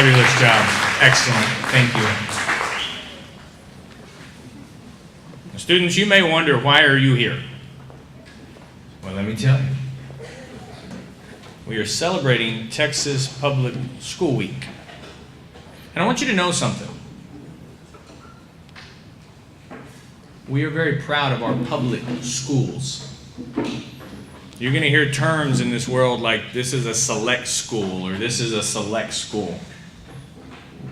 Fabulous job. Excellent. Thank you. Students, you may wonder, why are you here? Well, let me tell you. We are celebrating Texas Public School Week. And I want you to know something. We are very proud of our public schools. You're going to hear terms in this world like this is a select school or this is a select school.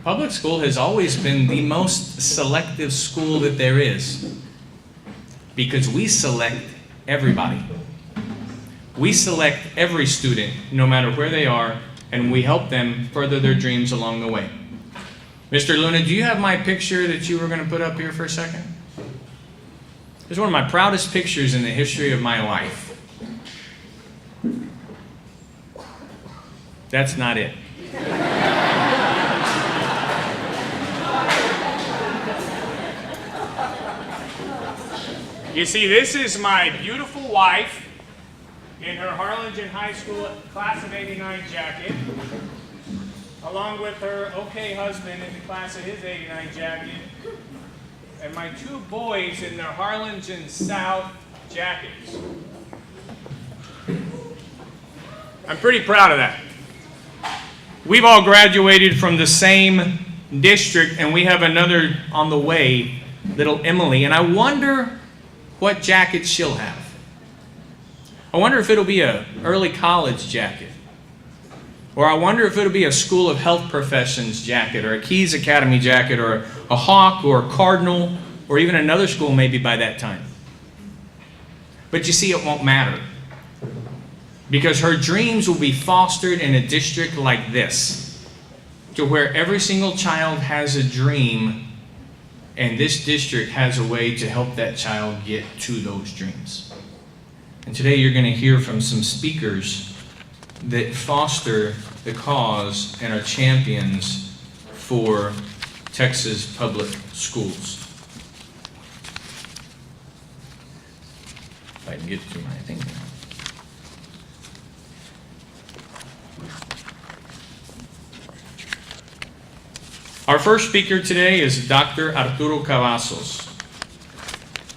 Public school has always been the most selective school that there is because we select everybody. We select every student, no matter where they are, and we help them further their dreams along the way. Mr. Luna, do you have my picture that you were going to put up here for a second? It's one of my proudest pictures in the history of my life. That's not it. You see, this is my beautiful wife in her Harlingen High School class of '89 jacket, along with her okay husband in the class of his '89 jacket, and my two boys in their Harlingen South jackets. I'm pretty proud of that. We've all graduated from the same district, and we have another on the way, little Emily, and I wonder what jacket she'll have. I wonder if it'll be an early college jacket, or I wonder if it'll be a School of Health Professions jacket, or a Keys Academy jacket, or a Hawk, or a Cardinal, or even another school maybe by that time. But you see, it won't matter, because her dreams will be fostered in a district like this, to where every single child has a dream, and this district has a way to help that child get to those dreams. And today you're going to hear from some speakers that foster the cause and are champions for Texas public schools. If I can get to my thing now. Our first speaker today is Dr. Arturo Cavazos.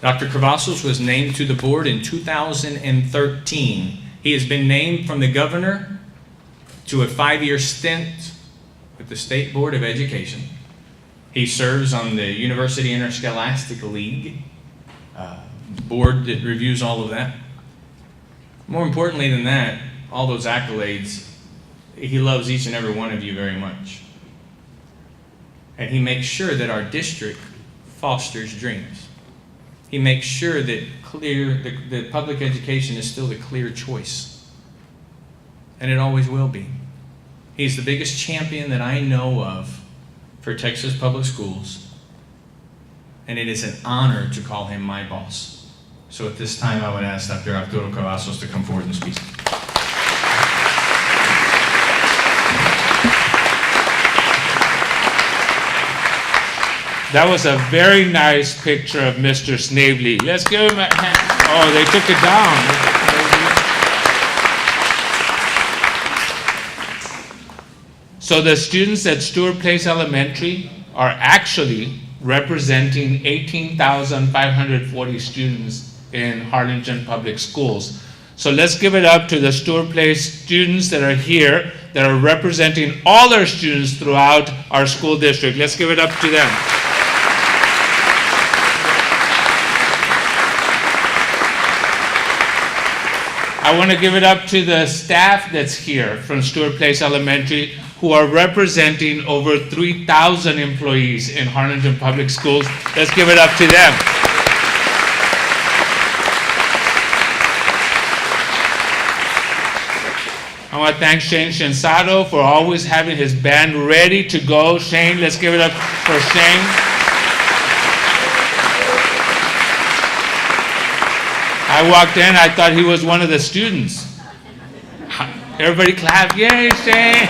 Dr. Cavazos was named to the board in 2013. He has been named from the governor to a 5-year stint with the State Board of Education. He serves on the University Interscholastic League board that reviews all of that. More importantly than that, all those accolades, he loves each and every one of you very much. And he makes sure that our district fosters dreams. He makes sure that that public education is still the clear choice. And it always will be. He's the biggest champion that I know of for Texas public schools. And it is an honor to call him my boss. So at this time, I would ask Dr. Arturo Cavazos to come forward and speak. That was a very nice picture of Mr. Snavely. Let's give him a hand. Oh, they took it down. So the students at Stewart Place Elementary are actually representing 18,540 students in Harlingen Public Schools. So let's give it up to the Stewart Place students that are here, that are representing all our students throughout our school district. Let's give it up to them. I want to give it up to the staff that's here from Stewart Place Elementary, who are representing over 3,000 employees in Harlingen Public Schools. Let's give it up to them. I want to thank Shane Shensato for always having his band ready to go. Shane, let's give it up for Shane. I walked in, I thought he was one of the students. Everybody clap, yay, Shane.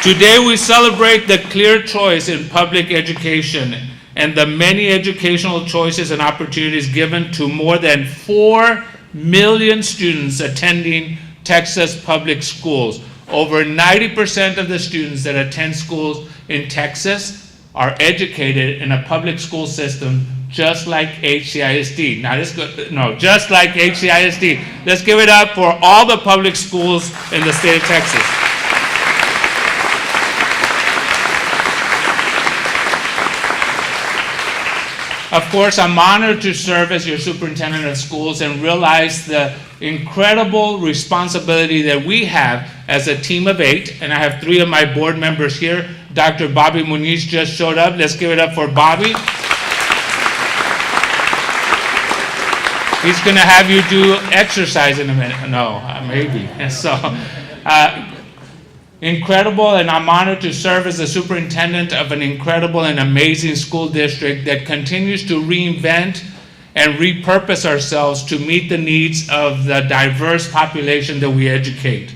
Today we celebrate the clear choice in public education and the many educational choices and opportunities given to more than 4 million students attending Texas public schools. Over 90% of the students that attend schools in Texas are educated in a public school system just like HCISD. Not as good, no, just like HCISD. Let's give it up for all the public schools in the state of Texas. Of course, I'm honored to serve as your superintendent of schools and realize the incredible responsibility that we have as a team of 8, and I have 3 of my board members here. Dr. Bobby Muniz just showed up. Let's give it up for Bobby. He's going to have you do exercise in a minute. No, maybe. So, incredible, and I'm honored to serve as the superintendent of an incredible and amazing school district that continues to reinvent and repurpose ourselves to meet the needs of the diverse population that we educate.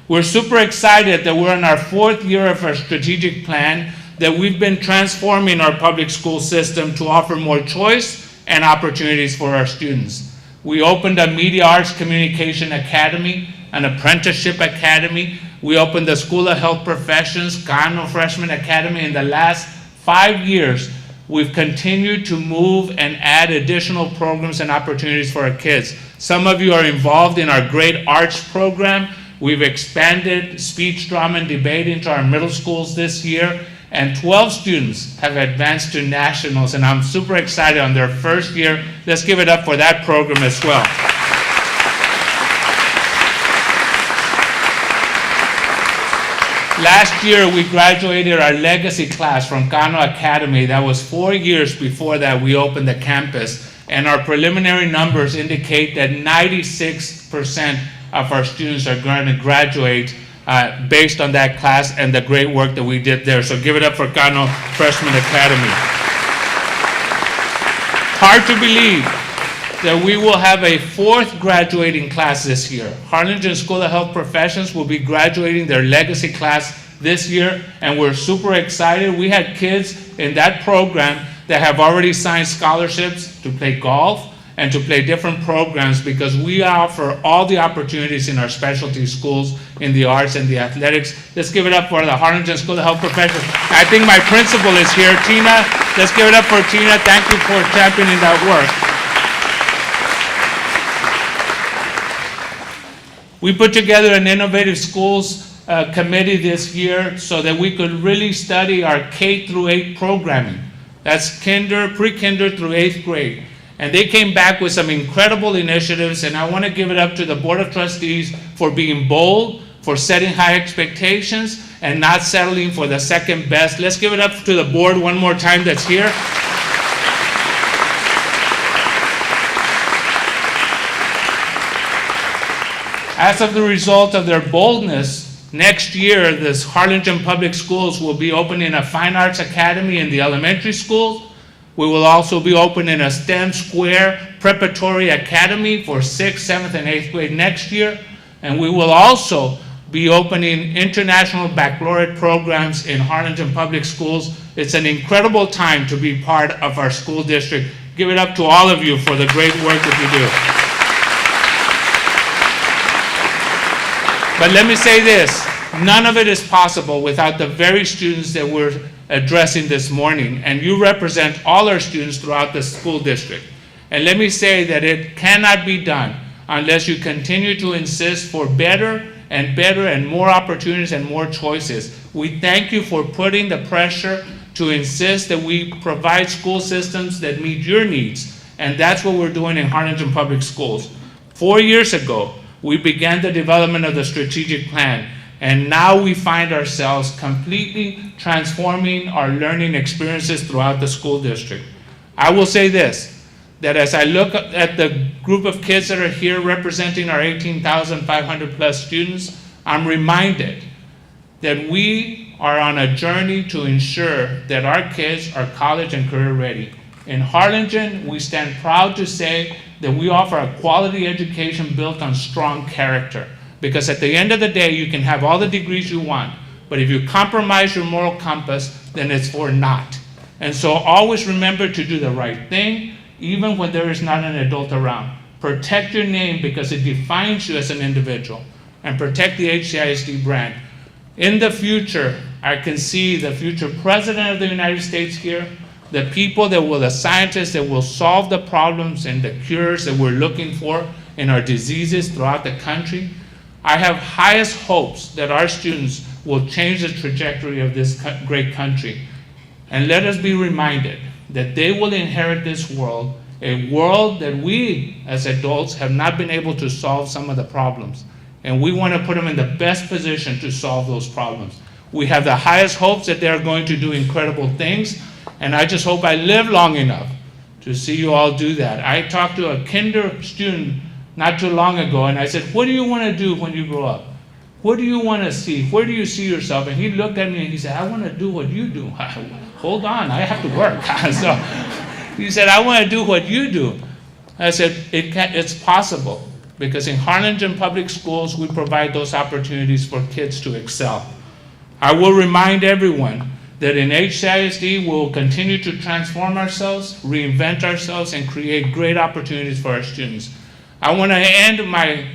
We're super excited that we're in our 4th year of our strategic plan, that we've been transforming our public school system to offer more choice and opportunities for our students. We opened a Media Arts Communication Academy, an apprenticeship academy. We opened the School of Health Professions, Kano Freshman Academy. In the last 5 years, we've continued to move and add additional programs and opportunities for our kids. Some of you are involved in our Great Arts program. We've expanded speech, drama, and debate into our middle schools this year, and 12 students have advanced to nationals, and I'm super excited on their first year. Let's give it up for that program as well. Last year, we graduated our legacy class from Kano Academy. That was 4 years before that we opened the campus, and our preliminary numbers indicate that 96% of our students are going to graduate based on that class and the great work that we did there. So give it up for Kano Freshman Academy. Hard to believe that we will have a 4th graduating class this year. Harlingen School of Health Professions will be graduating their legacy class this year, and we're super excited. We had kids in that program that have already signed scholarships to play golf and to play different programs, because we offer all the opportunities in our specialty schools in the arts and the athletics. Let's give it up for the Harlingen School of Health Professions. I think my principal is here, Tina. Let's give it up for Tina. Thank you for championing that work. We put together an innovative schools committee this year so that we could really study our K through 8 programming. That's pre-kinder through 8th grade. And they came back with some incredible initiatives, and I want to give it up to the Board of Trustees for being bold, for setting high expectations, and not settling for the second best. Let's give it up to the board one more time that's here. As of the result of their boldness, next year, this Harlingen Public Schools will be opening a Fine Arts Academy in the elementary schools. We will also be opening a STEM Square Preparatory Academy for 6th, 7th, and 8th grade next year. And we will also be opening international baccalaureate programs in Harlingen Public Schools. It's an incredible time to be part of our school district. Give it up to all of you for the great work that you do. But let me say this, none of it is possible without the very students that we're addressing this morning, and you represent all our students throughout the school district. And let me say that it cannot be done unless you continue to insist for better and more opportunities and more choices. We thank you for putting the pressure to insist that we provide school systems that meet your needs, and that's what we're doing in Harlingen Public Schools. 4 years ago, we began the development of the strategic plan, and now we find ourselves completely transforming our learning experiences throughout the school district. I will say this, that as I look at the group of kids that are here representing our 18,500 plus students, I'm reminded that we are on a journey to ensure that our kids are college and career ready. In Harlingen, we stand proud to say that we offer a quality education built on strong character. Because at the end of the day, you can have all the degrees you want, but if you compromise your moral compass, then it's for naught. And so always remember to do the right thing, even when there is not an adult around. Protect your name because it defines you as an individual, and protect the HCISD brand. In the future, I can see the future President of the United States here, the people the scientists that will solve the problems and the cures that we're looking for in our diseases throughout the country. I have highest hopes that our students will change the trajectory of this great country. And let us be reminded that they will inherit this world, a world that we as adults have not been able to solve some of the problems. And we want to put them in the best position to solve those problems. We have the highest hopes that they're going to do incredible things, and I just hope I live long enough to see you all do that. I talked to a kinder student not too long ago, and I said, what do you want to do when you grow up? What do you want to see? Where do you see yourself? And he looked at me and he said, I want to do what you do. Hold on, I have to work. So he said, I want to do what you do. I said, it's possible, because in Harlingen Public Schools, we provide those opportunities for kids to excel. I will remind everyone that in HCISD, we'll continue to transform ourselves, reinvent ourselves, and create great opportunities for our students. I want to end my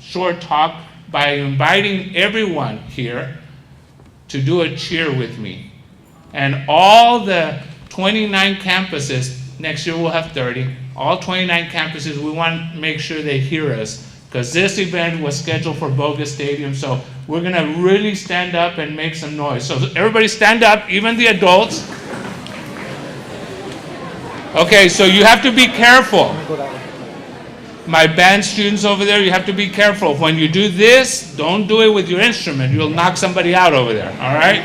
short talk by inviting everyone here to do a cheer with me. And all the 29 campuses, next year we'll have 30, all 29 campuses, we want to make sure they hear us, because this event was scheduled for Bogus Stadium, so we're going to really stand up and make some noise. So everybody stand up, even the adults. Okay, so you have to be careful. My band students over there, you have to be careful. When you do this, don't do it with your instrument. You'll knock somebody out over there, all right?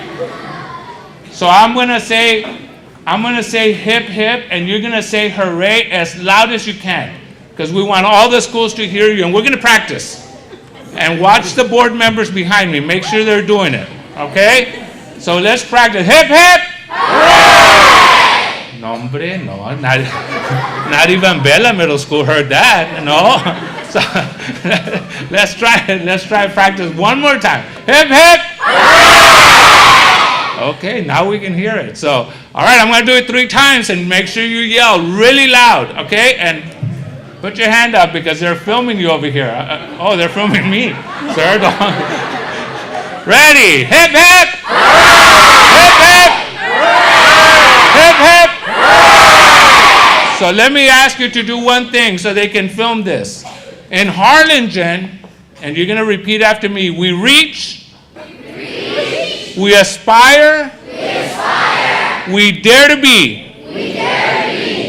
So I'm going to say hip, hip, and you're going to say hooray as loud as you can, because we want all the schools to hear you, and we're going to practice. And watch the board members behind me. Make sure they're doing it, okay? So let's practice. Hip, hip! Hooray! No, hombre, no, not even Bella Middle School heard that, no. So let's try practice one more time. Hip, hip! Hooray! Okay, now we can hear it. So, all right, I'm going to do it 3 times, and make sure you yell really loud, okay? And put your hand up, because they're filming you over here. Oh, they're filming me. Sir, don't. Ready? Hip, hip! Hip, hip! Hip, hip! So let me ask you to do one thing so they can film this. In Harlingen, and you're going to repeat after me, we reach, we aspire, we dare to be,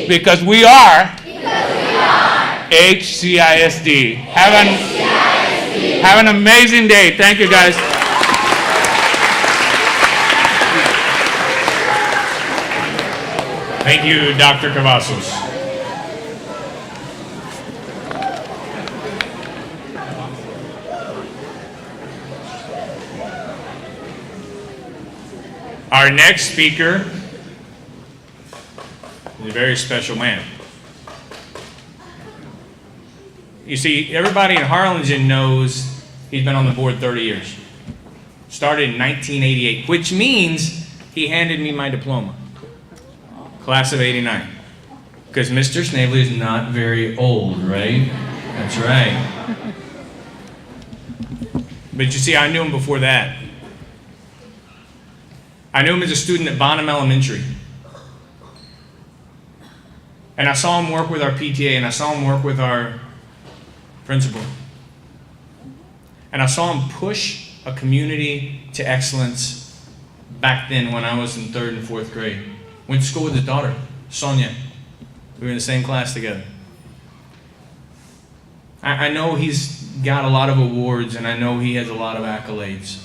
because we are HCISD. Have an amazing day. Thank you, guys. Thank you, Dr. Cavazos. Our next speaker is a very special man. You see, everybody in Harlingen knows he's been on the board 30 years. Started in 1988, which means he handed me my diploma. Class of 89. Because Mr. Snavely is not very old, right? That's right. But you see, I knew him before that. I knew him as a student at Bonham Elementary. And I saw him work with our PTA, and I saw him work with our principal. And I saw him push a community to excellence back then when I was in 3rd and 4th grade. Went to school with his daughter, Sonia. We were in the same class together. I know he's got a lot of awards, and I know he has a lot of accolades.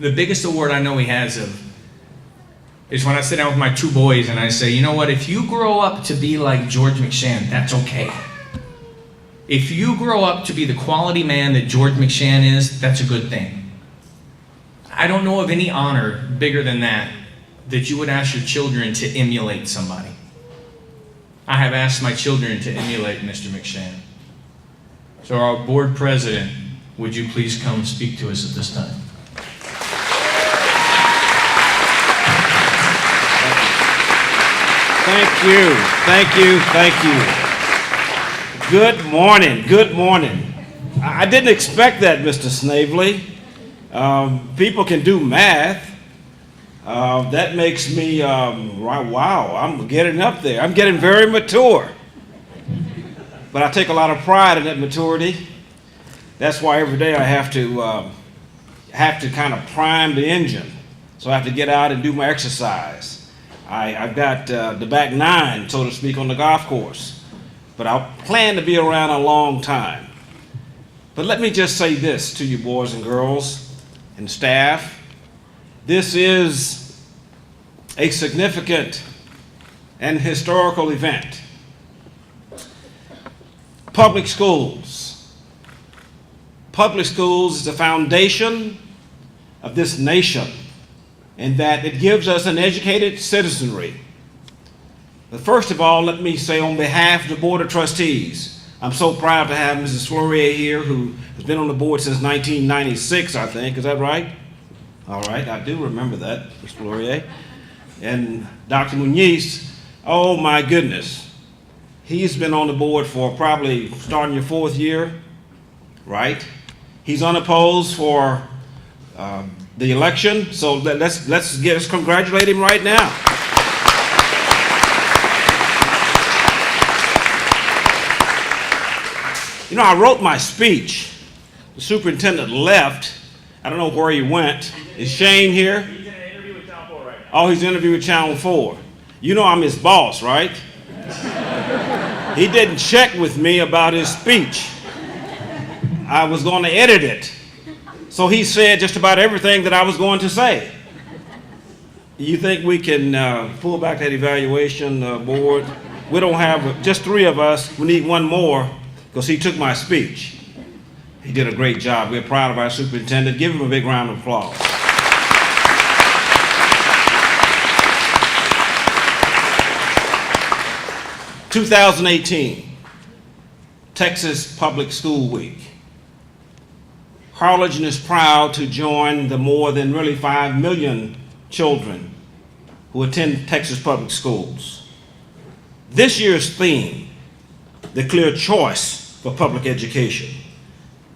The biggest award I know he has is when I sit down with my 2 boys and I say, you know what, if you grow up to be like George McShann, that's okay. If you grow up to be the quality man that George McShann is, that's a good thing. I don't know of any honor bigger than that you would ask your children to emulate somebody. I have asked my children to emulate Mr. McShann. So our board president, would you please come speak to us at this time? Thank you, thank you, thank you. Good morning, good morning. I didn't expect that, Mr. Snavely. People can do math. That makes me, wow, I'm getting up there. I'm getting very mature. But I take a lot of pride in that maturity. That's why every day I have to kind of prime the engine. So I have to get out and do my exercise. I've got the back nine, so to speak, on the golf course. But I plan to be around a long time. But let me just say this to you boys and girls and staff. This is a significant and historical event. Public schools. Public schools is the foundation of this nation in that it gives us an educated citizenry. But first of all, let me say on behalf of the Board of Trustees, I'm so proud to have Mrs. Flourier here, who has been on the board since 1996, I think. Is that right? All right, I do remember that, Ms. Flourier. And Dr. Muniz, oh my goodness. He's been on the board for probably starting your fourth year, right? He's unopposed for the election, so let's congratulate him right now. You know, I wrote my speech. The superintendent left. I don't know where he went. Is Shane here? He's in an interview with Channel 4 right now. Oh, he's in an interview with Channel 4. You know I'm his boss, right? He didn't check with me about his speech. I was going to edit it. So he said just about everything that I was going to say. You think we can pull back that evaluation board? We don't have just three of us. We need one more because he took my speech. He did a great job. We're proud of our superintendent. Give him a big round of applause. "2018, Texas Public School Week. Harlingen is proud to join the more than really 5 million children who attend Texas public schools. This year's theme, the clear choice for public education.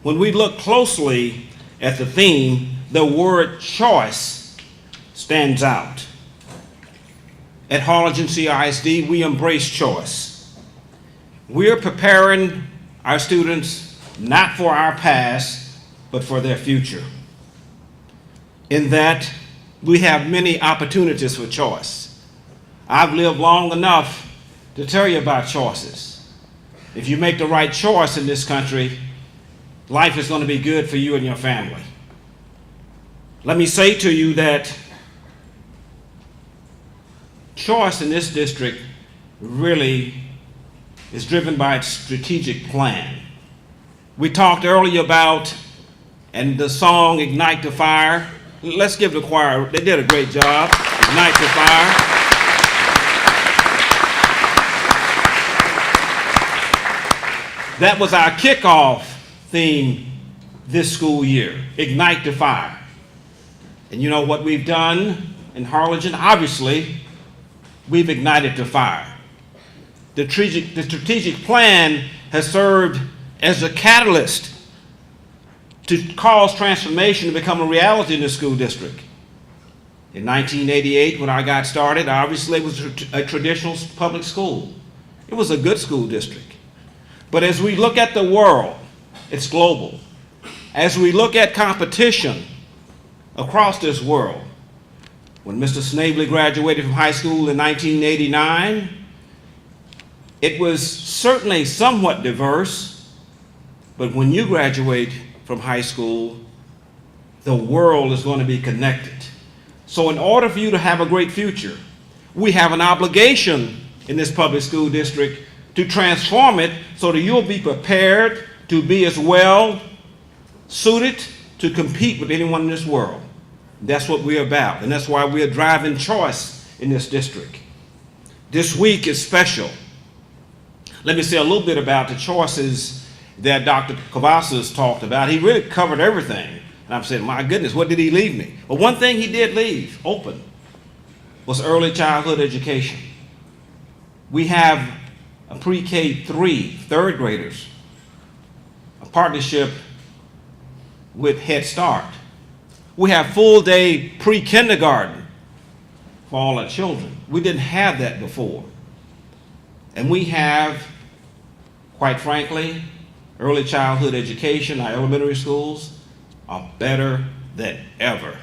When we look closely at the theme, the word choice stands out. At Harlingen CISD, we embrace choice. We're preparing our students not for our past, but for their future. In that, we have many opportunities for choice. I've lived long enough to tell you about choices. If you make the right choice in this country, life is going to be good for you and your family. Let me say to you that choice in this district really is driven by its strategic plan. We talked earlier about, and the song Ignite the Fire. Let's give the choir, they did a great job. Ignite the Fire. That was our kickoff theme this school year, Ignite the Fire. And you know what we've done in Harlingen? Obviously, we've ignited the fire. The strategic plan has served as a catalyst to cause transformation to become a reality in the school district. In 1988, when I got started, obviously it was a traditional public school. It was a good school district. But as we look at the world, it's global. As we look at competition across this world, when Mr. Snavely graduated from high school in 1989, it was certainly somewhat diverse, but when you graduate from high school, the world is going to be connected. So in order for you to have a great future, we have an obligation in this public school district to transform it so that you'll be prepared to be as well suited to compete with anyone in this world. That's what we're about, and that's why we're driving choice in this district. This week is special. Let me say a little bit about the choices that Dr. Cavazos talked about. He really covered everything. And I'm saying, my goodness, what did he leave me? But one thing he did leave open was early childhood education. We have a pre-K3, third graders, a partnership with Head Start. We have full-day pre-kindergarten for all our children. We didn't have that before. And we have, quite frankly, early childhood education. Our elementary schools are better than ever.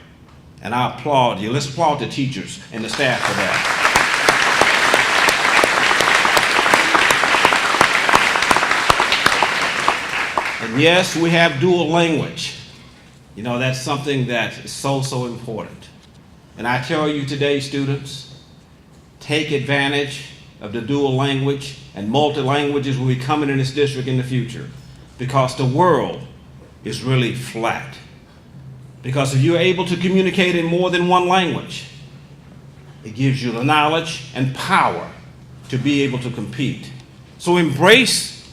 And I applaud you. Let's applaud the teachers and the staff for that. And yes, we have dual language. You know, that's something that is so, so important. And I tell you today, students, take advantage of the dual language, and multi-languages will be coming in this district in the future, because the world is really flat. Because if you're able to communicate in more than one language, it gives you the knowledge and power to be able to compete. So embrace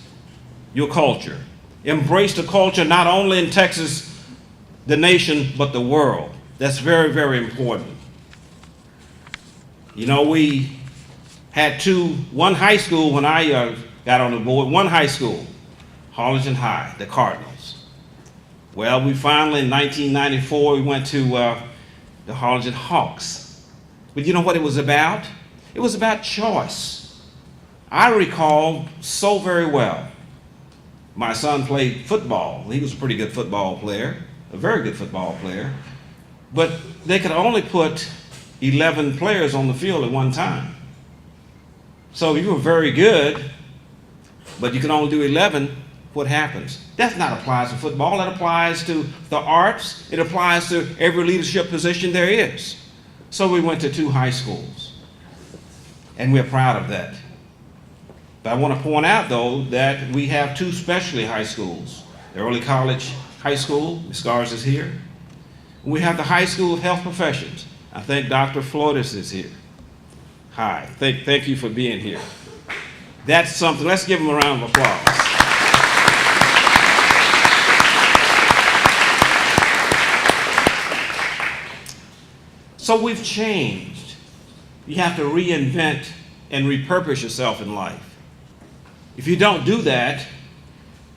your culture. Embrace the culture not only in Texas, the nation, but the world. That's very, very important. You know, we had one high school when I got on the board, one high school, Harlingen High, the Cardinals. Well, we finally, in 1994, we went to the Harlingen Hawks. But you know what it was about? It was about choice. I recall so very well. My son played football. He was a pretty good football player, a very good football player. But they could only put 11 players on the field at one time. So you were very good, but you can only do 11. What happens? That not applies to football. That applies to the arts. It applies to every leadership position there is. So we went to 2 high schools, and we're proud of that. But I want to point out, though, that we have 2 specialty high schools. The Early College High School, Ms. Gars is here. And we have the High School of Health Professions. I think Dr. Flores is here. Hi, thank you for being here. That's something. Let's give them a round of applause. So we've changed. You have to reinvent and repurpose yourself in life. If you don't do that,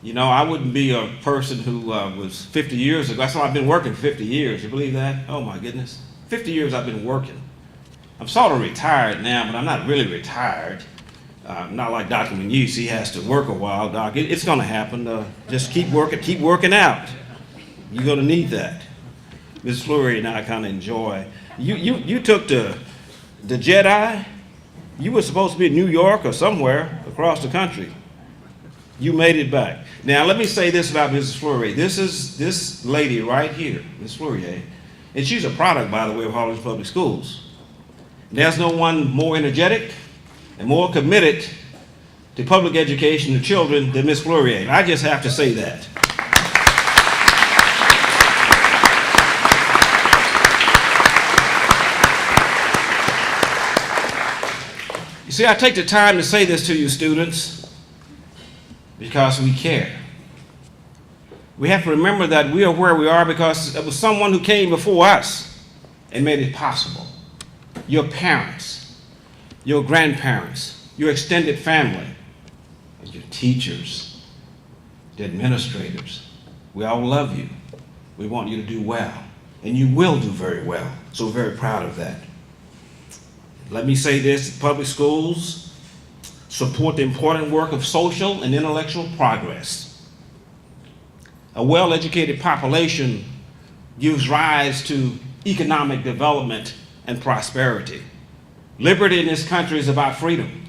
you know, I wouldn't be a person who was 50 years ago. That's why I've been working 50 years. You believe that? Oh my goodness. 50 years I've been working. I'm sort of retired now, but I'm not really retired. Not like Dr. Muniz, he has to work a while, Doc. It's going to happen. Just keep working out. You're going to need that. Ms. Fleury and I kind of enjoy. You took the Jedi. You were supposed to be in New York or somewhere across the country. You made it back. Now, let me say this about Mrs. Fleury. This is this lady right here, Ms. Fleury, and she's a product, by the way, of Harlingen Public Schools. There's no one more energetic and more committed to public education to children than Ms. Fleury. I just have to say that. You see, I take the time to say this to you, students, because we care. We have to remember that we are where we are because it was someone who came before us and made it possible. Your parents, your grandparents, your extended family, and your teachers, the administrators. We all love you. We want you to do well, and you will do very well. So we're very proud of that. Let me say this, public schools support the important work of social and intellectual progress. A well-educated population gives rise to economic development and prosperity. Liberty in this country is about freedom.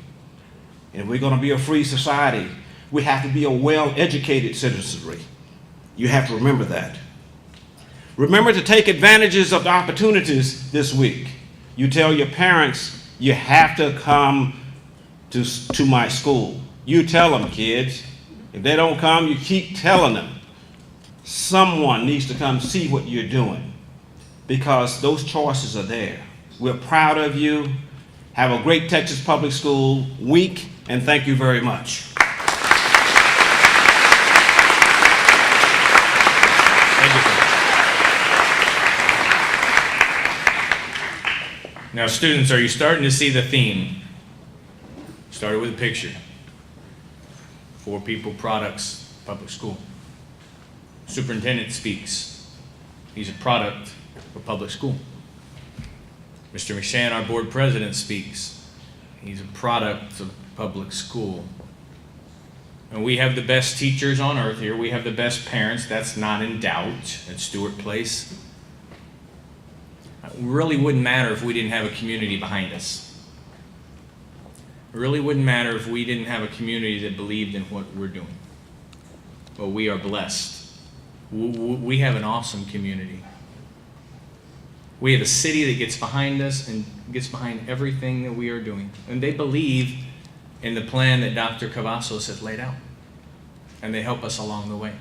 And if we're going to be a free society, we have to be a well-educated citizenry. You have to remember that. Remember to take advantages of the opportunities this week. You tell your parents, you have to come to my school. You tell them, kids. If they don't come, you keep telling them. Someone needs to come see what you're doing because those choices are there. We're proud of you. Have a great Texas Public School week, and thank you very much. Thank you. Now, students, are you starting to see the theme? Started with a picture. 4 people, products, public school. Superintendent speaks. He's a product for public school. Mr. McShann, our board president, speaks. He's a product of public school. And we have the best teachers on earth here. We have the best parents. That's not in doubt at Stewart Place. It really wouldn't matter if we didn't have a community behind us. It really wouldn't matter if we didn't have a community that believed in what we're doing. But we are blessed. We have an awesome community. We have a city that gets behind us and gets behind everything that we are doing. And they believe in the plan that Dr. Cavazos has laid out. And they help us along the way.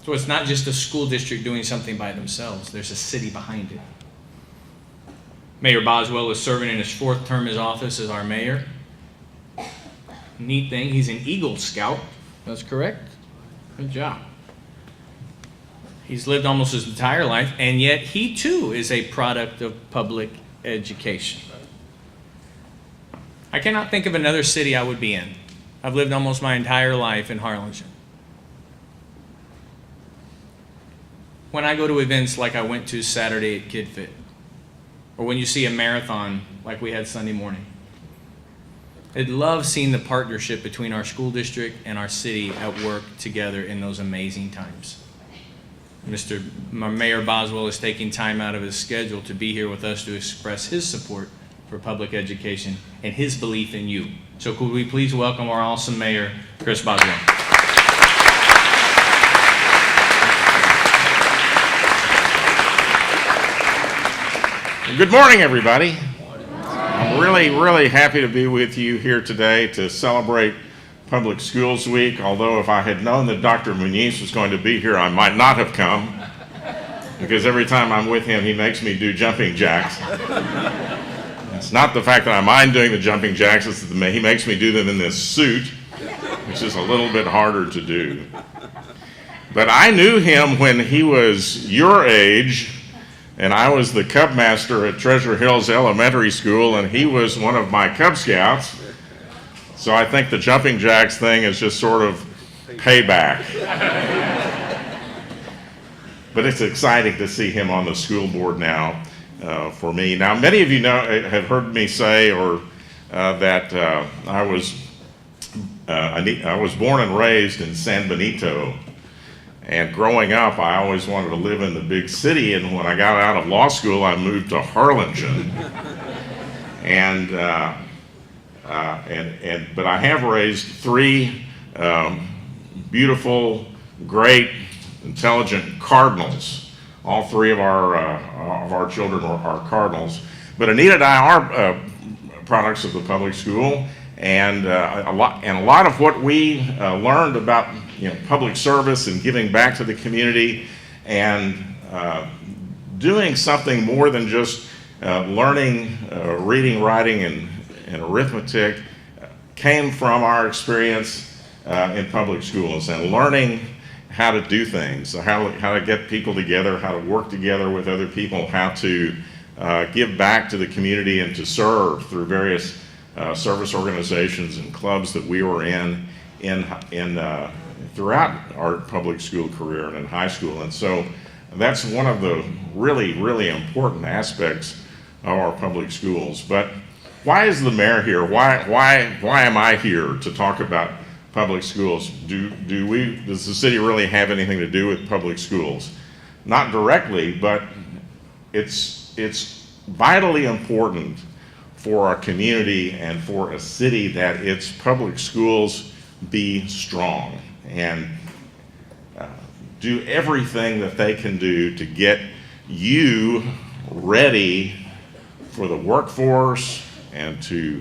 So it's not just a school district doing something by themselves. There's a city behind it. Mayor Boswell is serving in his 4th term as office as our mayor. Neat thing, he's an Eagle Scout. That's correct. Good job. He's lived almost his entire life, and yet he too is a product of public education. I cannot think of another city I would be in. I've lived almost my entire life in Harlingen. When I go to events like I went to Saturday at Kid Fit, or when you see a marathon like we had Sunday morning, I'd love seeing the partnership between our school district and our city at work together in those amazing times. Mayor Boswell is taking time out of his schedule to be here with us to express his support for public education and his belief in you. So could we please welcome our awesome mayor, Chris Boswell. Good morning, everybody. I'm really happy to be with you here today to celebrate Public Schools Week, although if I had known that Dr. Muniz was going to be here, I might not have come, because every time I'm with him, he makes me do jumping jacks. It's not the fact that I mind doing the jumping jacks, it's that he makes me do them in this suit, which is a little bit harder to do. But I knew him when he was your age, and I was the Cub Master at Treasure Hills Elementary School, and he was one of my Cub Scouts. So I think the jumping jacks thing is just sort of payback. But it's exciting to see him on the school board now for me. Now, many of you have heard me say that I was born and raised in San Benito. And growing up, I always wanted to live in the big city, and when I got out of law school, I moved to Harlingen. But I have raised 3 beautiful, great, intelligent cardinals. All 3 of our children are cardinals. But Anita and I are products of the public school, and a lot of what we learned about public service and giving back to the community and doing something more than just learning reading, writing, and arithmetic came from our experience in public schools and learning how to do things, how to get people together, how to work together with other people, how to give back to the community and to serve through various service organizations and clubs that we were in throughout our public school career and in high school. And so that's one of the really important aspects of our public schools. But why is the mayor here? Why am I here to talk about public schools? Does the city really have anything to do with public schools? Not directly, but it's vitally important for our community and for a city that its public schools be strong and do everything that they can do to get you ready for the workforce and to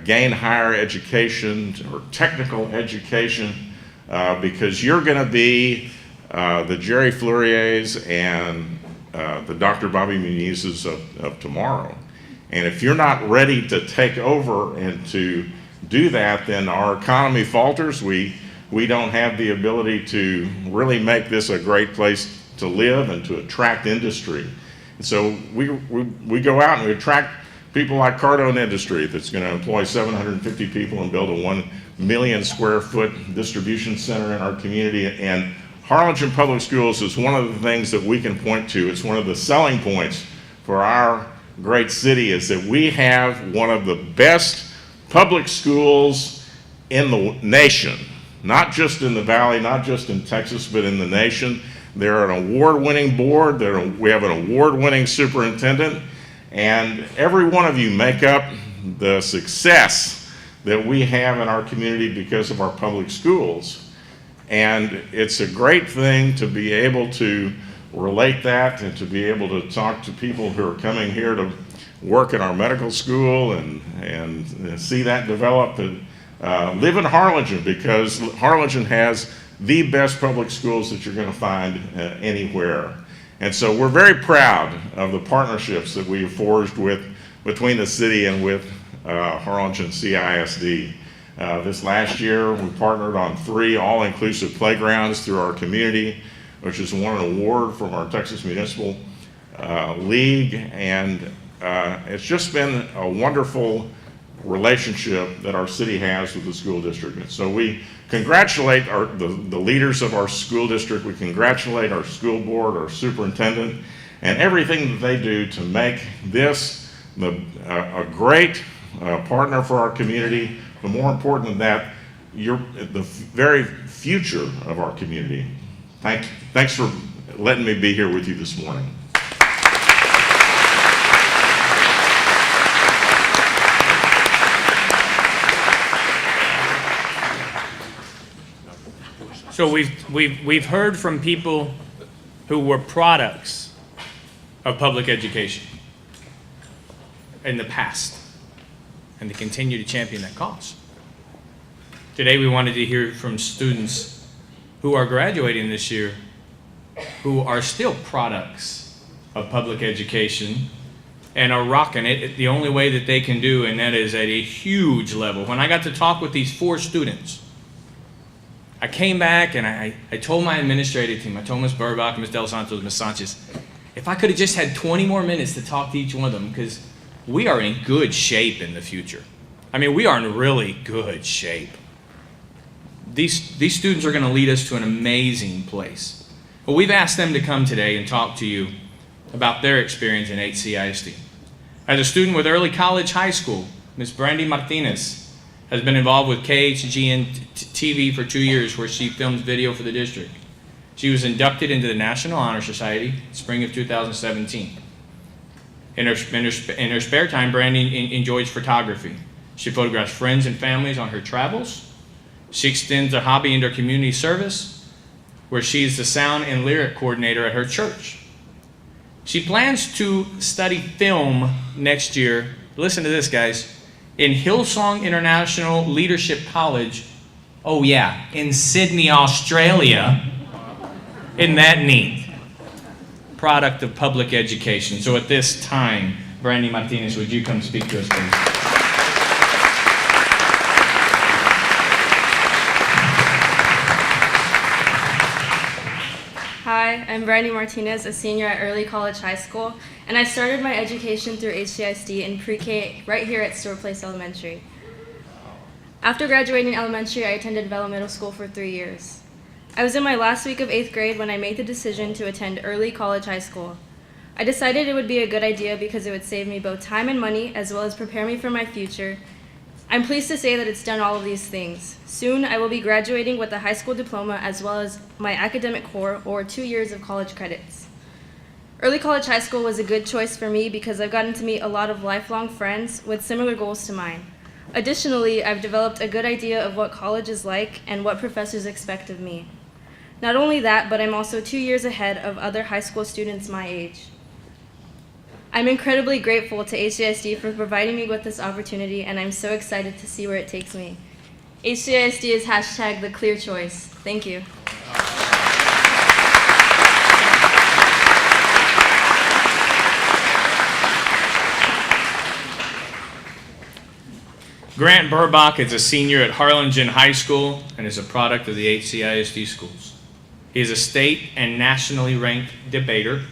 gain higher education or technical education, because you're going to be the Jerry Fleuriers and the Dr. Bobby Munizes of tomorrow. And if you're not ready to take over and to do that, then our economy falters. We don't have the ability to really make this a great place to live and to attract industry. And so we go out and we attract people like Cardone Industry that's going to employ 750 people and build a 1 million square foot distribution center in our community. And Harlingen Public Schools is one of the things that we can point to. It's one of the selling points for our great city, is that we have one of the best public schools in the nation, not just in the Valley, not just in Texas, but in the nation. They're an award-winning board. We have an award-winning superintendent, and every one of you make up the success that we have in our community because of our public schools. And it's a great thing to be able to relate that and to be able to talk to people who are coming here to work in our medical school and see that develop and live in Harlingen, because Harlingen has the best public schools that you're going to find anywhere. And so we're very proud of the partnerships that we've forged between the city and with Harlingen CISD. This last year, we partnered on 3 all-inclusive playgrounds through our community, which has won an award from our Texas Municipal League, and it's just been a wonderful relationship that our city has with the school district. And so we congratulate the leaders of our school district. We congratulate our school board, our superintendent, and everything that they do to make this a great partner for our community, but more important than that, you're the very future of our community. Thanks for letting me be here with you this morning. So we've heard from people who were products of public education in the past, and they continue to champion that cause. Today we wanted to hear from students who are graduating this year who are still products of public education and are rocking it the only way that they can do, and that is at a huge level. When I got to talk with these 4 students, I came back and I told my administrative team, I told Ms. Burbach, Ms. Del Santos, Ms. Sanchez, if I could have just had 20 more minutes to talk to each one of them, because we are in good shape in the future. I mean, we are in really good shape. These students are going to lead us to an amazing place. Well, we've asked them to come today and talk to you about their experience in HCISD. As a student with early college high school, Ms. Brandy Martinez has been involved with KHGN TV for 2 years, where she films video for the district. She was inducted into the National Honor Society spring of 2017. In her spare time, Brandy enjoys photography. She photographs friends and families on her travels. She extends her hobby into community service, where she is the sound and lyric coordinator at her church. She plans to study film next year. Listen to this, guys. In Hillsong International Leadership College, oh yeah, in Sydney, Australia. Isn't that neat? Product of public education. So at this time, Brandy Martinez, would you come speak to us, please? Hi, I'm Brandy Martinez, a senior at Early College High School, and I started my education through HCISD in pre-K right here at Stewart Place Elementary. After graduating elementary, I attended Vela Middle School for 3 years. I was in my last week of 8th grade when I made the decision to attend Early College High School. I decided it would be a good idea because it would save me both time and money, as well as prepare me for my future. I'm pleased to say that it's done all of these things. Soon, I will be graduating with a high school diploma as well as my academic core, or 2 years of college credits. Early College High School was a good choice for me because I've gotten to meet a lot of lifelong friends with similar goals to mine. Additionally, I've developed a good idea of what college is like and what professors expect of me. Not only that, but I'm also 2 years ahead of other high school students my age. I'm incredibly grateful to HCISD for providing me with this opportunity, and I'm so excited to see where it takes me. HCISD is hashtag the clear choice. Thank you. Grant Burbach is a senior at Harlingen High School and is a product of the HCISD schools. He is a state and nationally ranked debater.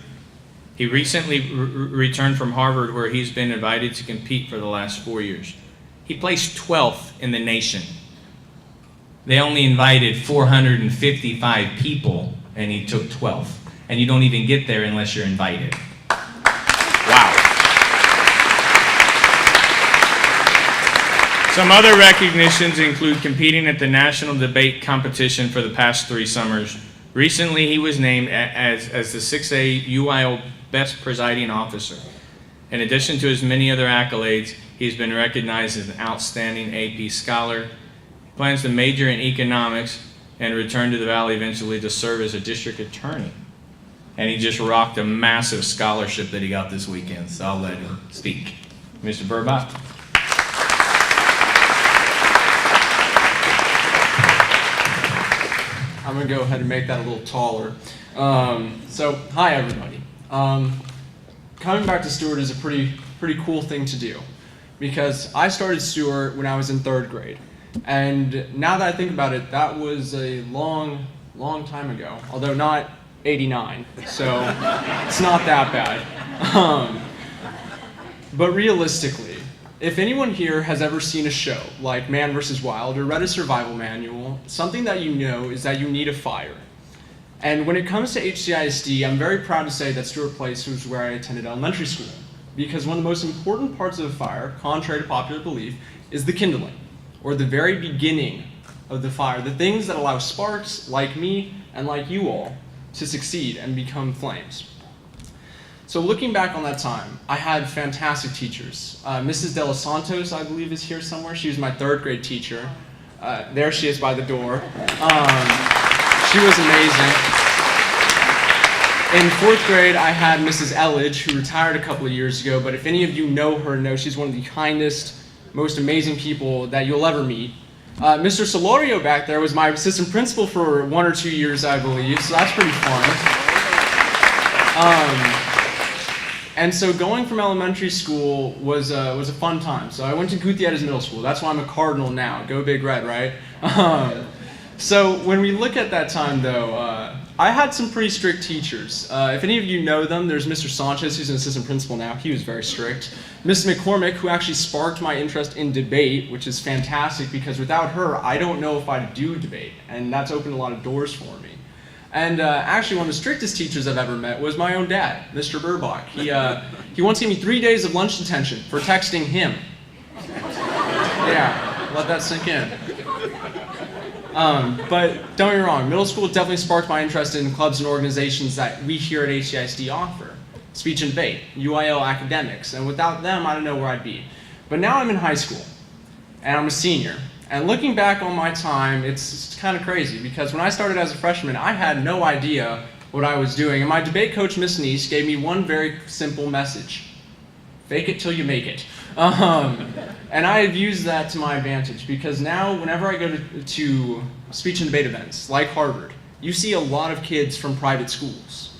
He recently returned from Harvard, where he's been invited to compete for the last 4 years. He placed 12th in the nation. They only invited 455 people and he took 12th. And you don't even get there unless you're invited. Wow. Some other recognitions include competing at the national debate competition for the past 3 summers. Recently, he was named as the 6A UIL Best Presiding Officer. In addition to his many other accolades, he's been recognized as an outstanding AP scholar. He plans to major in economics and return to the Valley eventually to serve as a district attorney. And he just rocked a massive scholarship that he got this weekend, so I'll let him speak. Mr. Burbach. I'm going to go ahead and make that a little taller. So, hi everybody. Coming back to Stewart is a pretty cool thing to do, because I started Stewart when I was in 3rd grade. And now that I think about it, that was a long time ago, although not 89, so it's not that bad. But realistically, if anyone here has ever seen a show like Man vs. Wild or read a survival manual, something that you know is that you need a fire. And when it comes to HCISD, I'm very proud to say that Stewart Place was where I attended elementary school, because one of the most important parts of a fire, contrary to popular belief, is the kindling, or the very beginning of the fire, the things that allow sparks like me and like you all to succeed and become flames. So looking back on that time, I had fantastic teachers. Mrs. De Los Santos, I believe, is here somewhere. She was my 3rd grade teacher. There she is by the door. She was amazing. In 4th grade, I had Mrs. Elledge, who retired a couple of years ago, but if any of you know her, she's one of the kindest, most amazing people that you'll ever meet. Mr. Solorio back there was my assistant principal for 1 or 2 years, I believe, so that's pretty fun. And so going from elementary school was a fun time. So I went to Gutierrez Middle School. That's why I'm a Cardinal now. Go Big Red, right? So when we look at that time, though, I had some pretty strict teachers. If any of you know them, there's Mr. Sanchez, who's an assistant principal now. He was very strict. Miss McCormick, who actually sparked my interest in debate, which is fantastic, because without her, I don't know if I'd do debate. And that's opened a lot of doors for me. And actually, one of the strictest teachers I've ever met was my own dad, Mr. Burbach. He once gave me 3 days of lunch detention for texting him. Yeah, let that sink in. But don't get me wrong, middle school definitely sparked my interest in clubs and organizations that we here at HCISD offer. Speech and debate, UIL academics, and without them, I don't know where I'd be. But now I'm in high school, and I'm a senior. And looking back on my time, it's kind of crazy, because when I started as a freshman, I had no idea what I was doing. And my debate coach, Miss Neese, gave me one very simple message. Fake it till you make it. And I have used that to my advantage, because now whenever I go to speech and debate events, like Harvard, you see a lot of kids from private schools.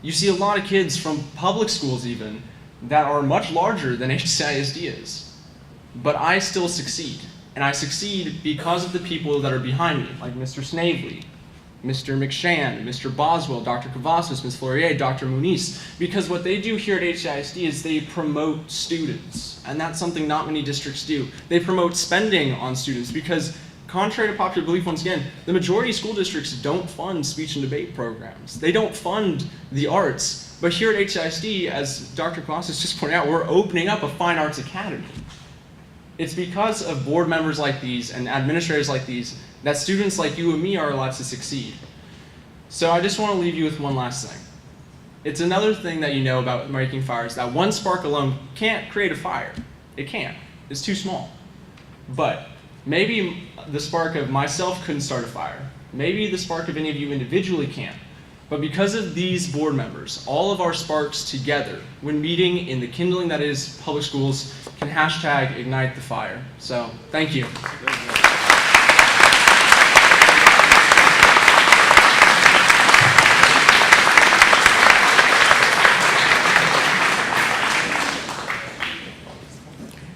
You see a lot of kids from public schools even, that are much larger than HCISD is. But I still succeed. And I succeed because of the people that are behind me, like Mr. Snavely, Mr. McShann, Mr. Boswell, Dr. Cavazos, Ms. Flourier, Dr. Muniz, because what they do here at HCISD is they promote students, and that's something not many districts do. They promote spending on students, because contrary to popular belief, once again, the majority of school districts don't fund speech and debate programs. They don't fund the arts, but here at HCISD, as Dr. Cavazos just pointed out, we're opening up a fine arts academy. It's because of board members like these and administrators like these that students like you and me are allowed to succeed. So I just want to leave you with one last thing. It's another thing that you know about making fires, that one spark alone can't create a fire. It can't. It's too small. But maybe the spark of myself couldn't start a fire. Maybe the spark of any of you individually can't. But because of these board members, all of our sparks together, when meeting in the kindling that is public schools, can hashtag ignite the fire. So, thank you.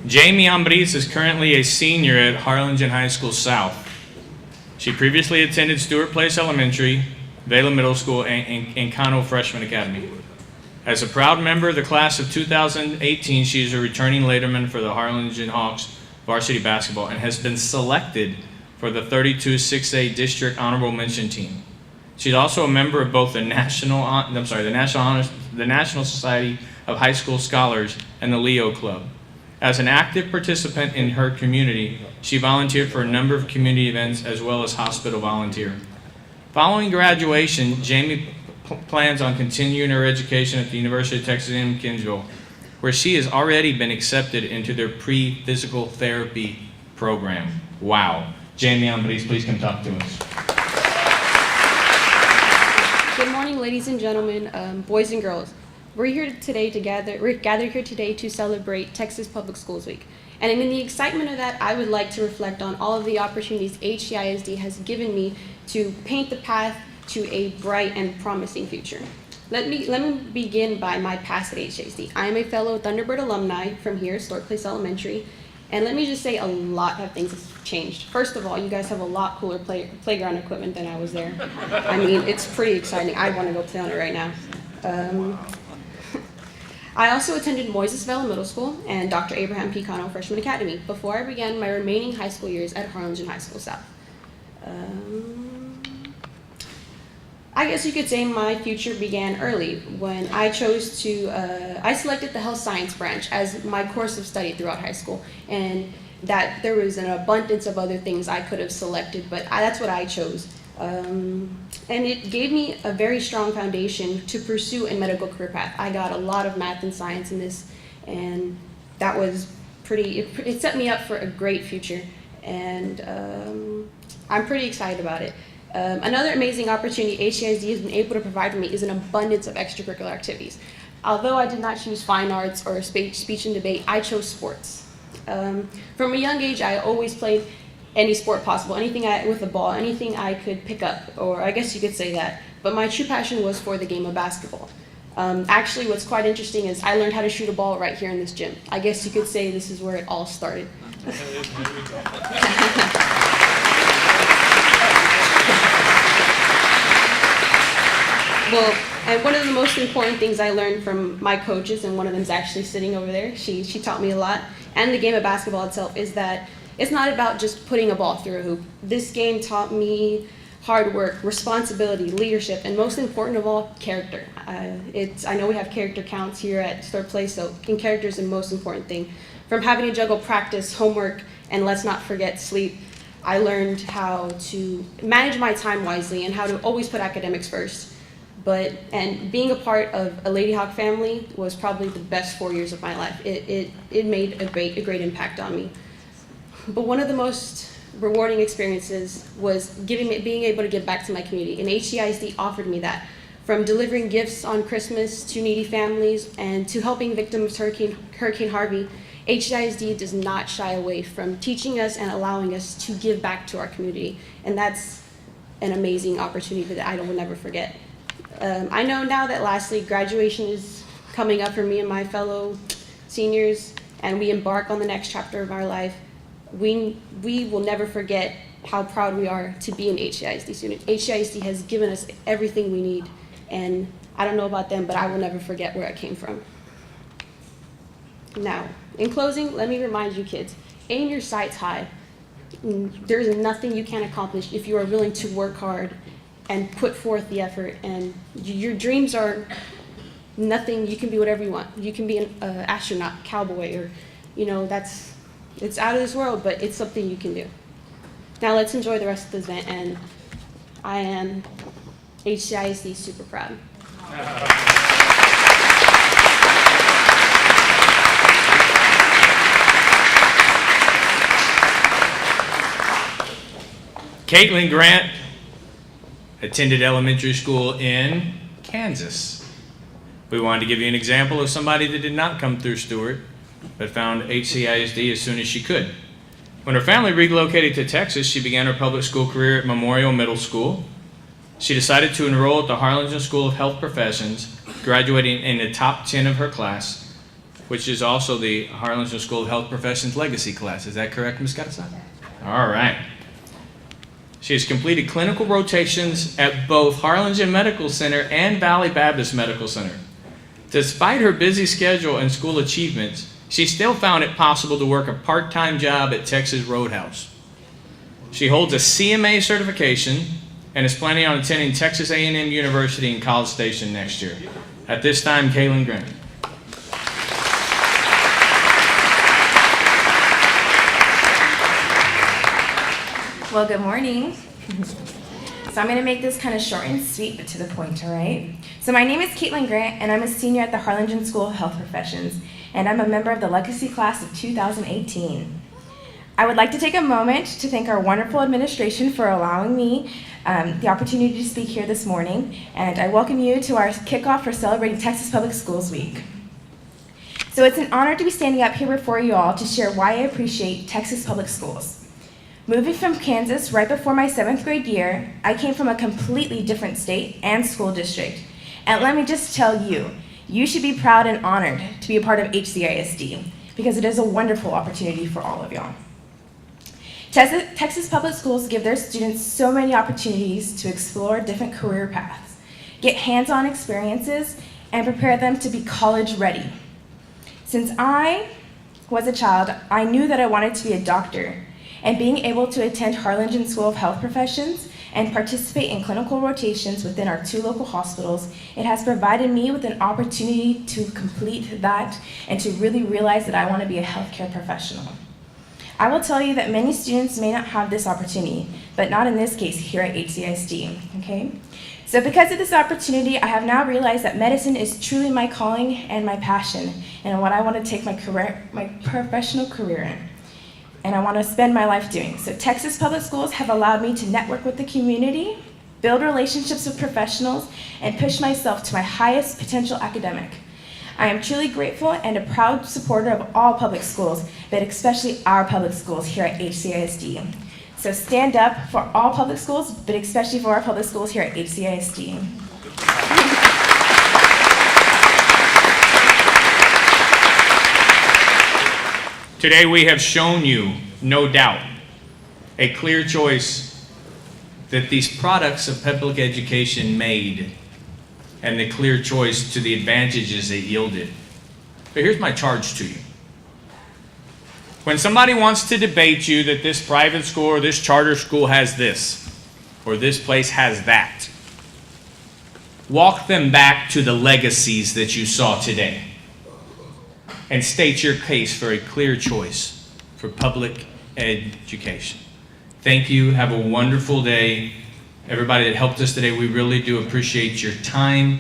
Jamie Ambriz is currently a senior at Harlingen High School South. She previously attended Stewart Place Elementary, Vela Middle School, and Cano Freshman Academy. As a proud member of the class of 2018, she is a returning Leaderman for the Harlingen Hawks varsity basketball and has been selected for the 32 6A District Honorable Mention Team. She's also a member of both the National Society of High School Scholars and the Leo Club. As an active participant in her community, she volunteered for a number of community events as well as hospital volunteer. Following graduation, Jamie plans on continuing her education at the University of Texas A&M Kingsville, where she has already been accepted into their pre-physical therapy program. Wow. Jamie Ambriz, please come talk to us. Good morning, ladies and gentlemen, boys and girls. We're gathered here today to celebrate Texas Public Schools Week. And in the excitement of that, I would like to reflect on all of the opportunities HCISD has given me to paint the path to a bright and promising future. Let me begin by my past at HCISD. I am a fellow Thunderbird alumni from here, Stork Place Elementary. And let me just say a lot of things have changed. First of all, you guys have a lot cooler playground equipment than I was there. I mean, it's pretty exciting. I want to go play on it right now. I also attended Moises Vela Middle School and Dr. Abraham P. Cano Freshman Academy before I began my remaining high school years at Harlingen High School South. I guess you could say my future began early when I chose to, I selected the health science branch as my course of study throughout high school, and that there was an abundance of other things I could have selected, but that's what I chose. And it gave me a very strong foundation to pursue a medical career path. I got a lot of math and science in this, and that was it set me up for a great future, and I'm pretty excited about it. Another amazing opportunity HCISD has been able to provide for me is an abundance of extracurricular activities. Although I did not choose fine arts or speech and debate, I chose sports. From a young age, I always played any sport possible, anything with a ball, anything I could pick up, or I guess you could say that. But my true passion was for the game of basketball. Actually, what's quite interesting is I learned how to shoot a ball right here in this gym. I guess you could say this is where it all started. Well, and one of the most important things I learned from my coaches, and one of them is actually sitting over there, she taught me a lot, and the game of basketball itself, is that it's not about just putting a ball through a hoop. This game taught me hard work, responsibility, leadership, and most important of all, character. I know we have character counts here at Stork Place, so character is the most important thing. From having to juggle practice, homework, and let's not forget sleep, I learned how to manage my time wisely and how to always put academics first. And being a part of a Lady Hawk family was probably the best 4 years of my life. It made a great impact on me. But one of the most rewarding experiences was being able to give back to my community, and HCISD offered me that. From delivering gifts on Christmas to needy families and to helping victims of Hurricane Harvey, HCISD does not shy away from teaching us and allowing us to give back to our community, and that's an amazing opportunity that I will never forget. I know now that lastly, graduation is coming up for me and my fellow seniors, and we embark on the next chapter of our life. We will never forget how proud we are to be an HCISD student. HCISD has given us everything we need, and I don't know about them, but I will never forget where I came from. Now, in closing, let me remind you kids, aim your sights high. There's nothing you can't accomplish if you are willing to work hard and put forth the effort, and your dreams are nothing. You can be whatever you want. You can be an astronaut, cowboy, or, it's out of this world, but it's something you can do. Now let's enjoy the rest of the event, and I am HCISD super proud. Caitlin Grant attended elementary school in Kansas. We wanted to give you an example of somebody that did not come through Stewart, but found HCISD as soon as she could. When her family relocated to Texas, she began her public school career at Memorial Middle School. She decided to enroll at the Harlingen School of Health Professions, graduating in the top 10 of her class, which is also the Harlingen School of Health Professions Legacy class. Is that correct, Ms. Garza? All right. She has completed clinical rotations at both Harlingen Medical Center and Valley Baptist Medical Center. Despite her busy schedule and school achievements, she still found it possible to work a part-time job at Texas Roadhouse. She holds a CMA certification and is planning on attending Texas A&M University in College Station next year. At this time, Kaylin Grant. Well, good morning. So I'm going to make this kind of short and sweet, but to the point, all right? So my name is Caitlin Grant, and I'm a senior at the Harlingen School of Health Professions, and I'm a member of the Legacy Class of 2018. I would like to take a moment to thank our wonderful administration for allowing me the opportunity to speak here this morning, and I welcome you to our kickoff for celebrating Texas Public Schools Week. So it's an honor to be standing up here before you all to share why I appreciate Texas Public Schools. Moving from Kansas right before my 7th grade year, I came from a completely different state and school district. And let me just tell you, you should be proud and honored to be a part of HCISD because it is a wonderful opportunity for all of y'all. Texas Public Schools give their students so many opportunities to explore different career paths, get hands-on experiences, and prepare them to be college ready. Since I was a child, I knew that I wanted to be a doctor. And being able to attend Harlingen School of Health Professions and participate in clinical rotations within our 2 local hospitals, it has provided me with an opportunity to complete that and to really realize that I want to be a healthcare professional. I will tell you that many students may not have this opportunity, but not in this case here at HCISD, okay? So because of this opportunity, I have now realized that medicine is truly my calling and my passion, and what I want to take my professional career in. And I want to spend my life doing. So Texas Public Schools have allowed me to network with the community, build relationships with professionals, and push myself to my highest potential academic. I am truly grateful and a proud supporter of all public schools, but especially our public schools here at HCISD. So stand up for all public schools, but especially for our public schools here at HCISD. Today we have shown you, no doubt, a clear choice that these products of public education made and the clear choice to the advantages it yielded. But here's my charge to you. When somebody wants to debate you that this private school or this charter school has this or this place has that, walk them back to the legacies that you saw today and state your case for a clear choice for public education. Thank you. Have a wonderful day. Everybody that helped us today, we really do appreciate your time,